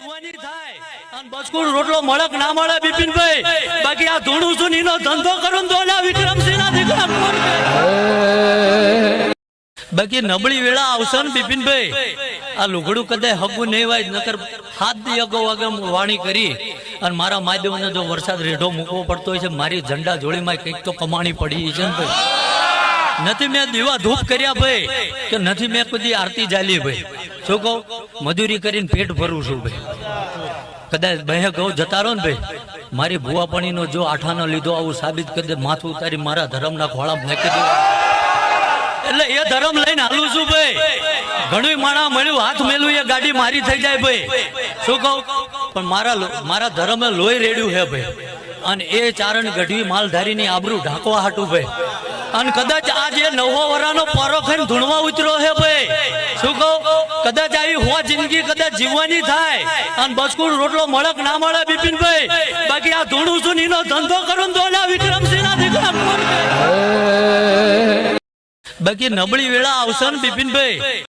બસકુડ રોટલો મળક ના મળે બિપિનભાઈ, બાકી આ ધૂણું છું નીનો ધંધો કરું તો ઓલા વિક્રમસિંહ ના દીકરા કોણ કે? બાકી નબળી વેળા આવશે ને બિપિનભાઈ, આ લુગડું કદાચ હગું નહીં વાય નકર 7 દી અગાઉ વાણી કરી અને મારા માદેવને જો વરસાદ રેઢો મૂકવો પડતો હોય છે, મારી ઝંડા જોડીમાં કંઈક તો કમાણી પડી છે ને ભાઈ. નથી મેં દીવા ધૂપ કર્યા ભાઈ, કે નથી મેં કદી આરતી જાલી ભાઈ. શું કહું, મજૂરી કરીને પેટ ભરું છું ભાઈ. કદાચ બે ગૌ જતા રહો ને ભાઈ, મારી ભુવાપણીનો જો આઠાનો લીધો આવું સાબિત કરી દે, માથું ઉતારી મારા ધર્મના ખોળામાં નાખી દે. એટલે એ ધર્મ લઈને હાલું છું ભાઈ. ઘણું માણા મળ્યું, હાથ મેલું એ ગાડી મારી થઈ જાય ભાઈ. શું કહું, પણ મારા ધર્મે લોહી રેડ્યું હે ભાઈ. અને એ ચારણ ગઢવી માલધારીની આબરૂ ઢાંકવા હાટું ભાઈ. અને કદાચ આ જે 9 વરાનો પારો ખાઈને ધૂણવા ઉતર્યો હે ભાઈ. શું કહું, કદાચ આવી હો જિંદગી કદાચ જીવવાની થાય અને બસકુડ રોટલો મળક ના મળે બિપિનભાઈ, બાકી આ ધૂણું છું નીનો ધંધો કરું તો ઓલા વિક્રમસિંહ ના દીકરા કોણ કે? બાકી નબળી વેળા આવશે ને બિપિનભાઈ.